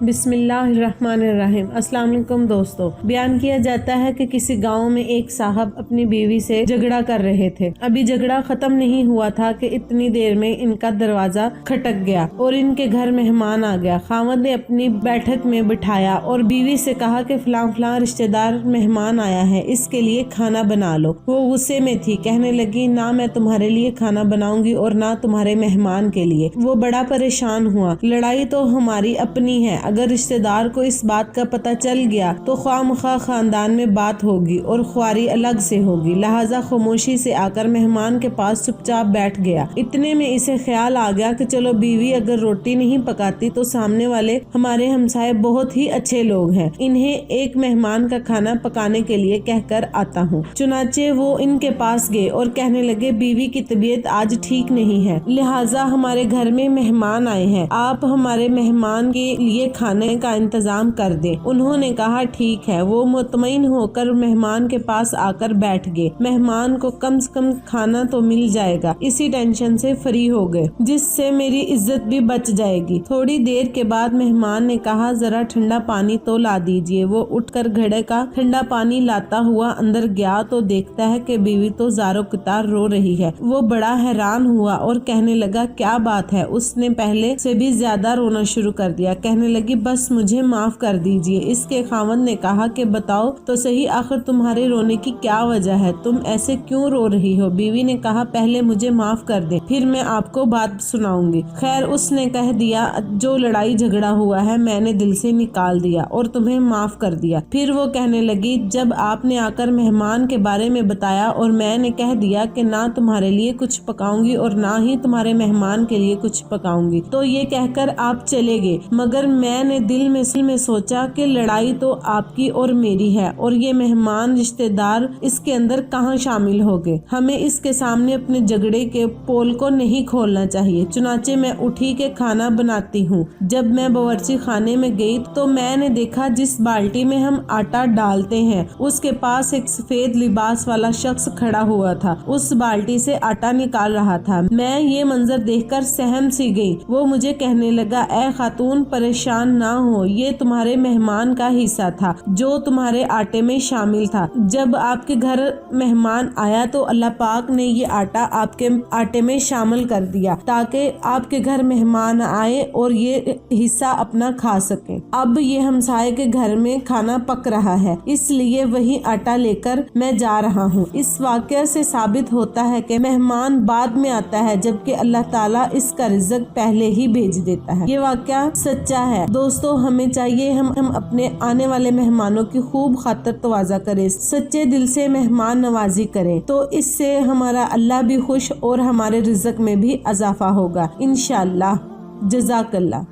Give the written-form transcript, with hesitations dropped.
بسم اللہ الرحمن الرحیم۔ السلام علیکم دوستو۔ بیان کیا جاتا ہے کہ کسی گاؤں میں ایک صاحب اپنی بیوی سے جھگڑا کر رہے تھے۔ ابھی جھگڑا ختم نہیں ہوا تھا کہ اتنی دیر میں ان کا دروازہ کھٹک گیا اور ان کے گھر مہمان آ گیا۔ خاوند نے اپنی بیٹھک میں بٹھایا اور بیوی سے کہا کہ فلاں فلاں رشتہ دار مہمان آیا ہے، اس کے لیے کھانا بنا لو۔ وہ غصے میں تھی، کہنے لگی نہ میں تمہارے لیے کھانا بناؤں گی اور نہ تمہارے مہمان کے لیے۔ وہ بڑا پریشان ہوا، لڑائی تو ہماری اپنی ہے، اگر رشتہ دار کو اس بات کا پتہ چل گیا تو خواہ مخواہ خاندان میں بات ہوگی اور خواری الگ سے ہوگی، لہٰذا خاموشی سے آ کر مہمان کے پاس چپ چاپ بیٹھ گیا۔ اتنے میں اسے خیال آ گیا کہ چلو بیوی اگر روٹی نہیں پکاتی تو سامنے والے ہمارے ہمسائے بہت ہی اچھے لوگ ہیں، انہیں ایک مہمان کا کھانا پکانے کے لیے کہہ کر آتا ہوں۔ چنانچہ وہ ان کے پاس گئے اور کہنے لگے بیوی کی طبیعت آج ٹھیک نہیں ہے، لہٰذا ہمارے گھر میں مہمان آئے ہیں، آپ ہمارے مہمان کے لیے کھانے کا انتظام کر دیں۔ انہوں نے کہا ٹھیک ہے۔ وہ مطمئن ہو کر مہمان کے پاس آ کر بیٹھ گئے۔ مہمان کو کم سے کم کھانا تو مل جائے گا، اسی ٹینشن سے فری ہو گئے، جس سے میری عزت بھی بچ جائے گی۔ تھوڑی دیر کے بعد مہمان نے کہا ذرا ٹھنڈا پانی تو لا دیجئے۔ وہ اٹھ کر گھڑے کا ٹھنڈا پانی لاتا ہوا اندر گیا تو دیکھتا ہے کہ بیوی تو زاروں قطار رو رہی ہے۔ وہ بڑا حیران ہوا اور کہنے لگا کیا بات ہے؟ اس نے پہلے سے بھی زیادہ رونا شروع کر دیا، کہنے لگی بس مجھے معاف کر دیجئے۔ اس کے خاوند نے کہا کہ بتاؤ تو صحیح آخر تمہارے رونے کی کیا وجہ ہے، تم ایسے کیوں رو رہی ہو؟ بیوی نے کہا پہلے مجھے معاف کر دیں، پھر میں آپ کو بات سناؤں گی۔ خیر اس نے کہہ دیا جو لڑائی جھگڑا ہوا ہے میں نے دل سے نکال دیا اور تمہیں معاف کر دیا۔ پھر وہ کہنے لگی جب آپ نے آ کر مہمان کے بارے میں بتایا اور میں نے کہہ دیا کہ نہ تمہارے لیے کچھ پکاؤں گی اور نہ ہی تمہارے مہمان کے لیے کچھ پکاؤں گی تو یہ کہہ کر آپ چلے گئے، مگر میں نے دل میں سوچا کہ لڑائی تو آپ کی اور میری ہے اور یہ مہمان رشتہ دار اس کے اندر کہاں شامل ہو گئے، ہمیں اس کے سامنے اپنے جھگڑے کے پول کو نہیں کھولنا چاہیے۔ چنانچہ میں اٹھی کہ کھانا بناتی ہوں۔ جب میں باورچی خانے میں گئی تو میں نے دیکھا جس بالٹی میں ہم آٹا ڈالتے ہیں اس کے پاس ایک سفید لباس والا شخص کھڑا ہوا تھا، اس بالٹی سے آٹا نکال رہا تھا۔ میں یہ منظر دیکھ کر سہم سی گئی۔ وہ مجھے کہنے لگا اے خاتون پریشان نہ ہو، یہ تمہارے مہمان کا حصہ تھا جو تمہارے آٹے میں شامل تھا۔ جب آپ کے گھر مہمان آیا تو اللہ پاک نے یہ آٹا آپ کے آٹے میں شامل کر دیا تاکہ آپ کے گھر مہمان آئے اور یہ حصہ اپنا کھا سکیں۔ اب یہ ہمسائے کے گھر میں کھانا پک رہا ہے، اس لیے وہی آٹا لے کر میں جا رہا ہوں۔ اس واقعہ سے ثابت ہوتا ہے کہ مہمان بعد میں آتا ہے جبکہ اللہ تعالیٰ اس کا رزق پہلے ہی بھیج دیتا ہے۔ یہ واقعہ سچا ہے دوستو، ہمیں چاہیے ہم اپنے آنے والے مہمانوں کی خوب خاطر تواضع کریں، سچے دل سے مہمان نوازی کریں تو اس سے ہمارا اللہ بھی خوش اور ہمارے رزق میں بھی اضافہ ہوگا انشاءاللہ۔ جزاک اللہ۔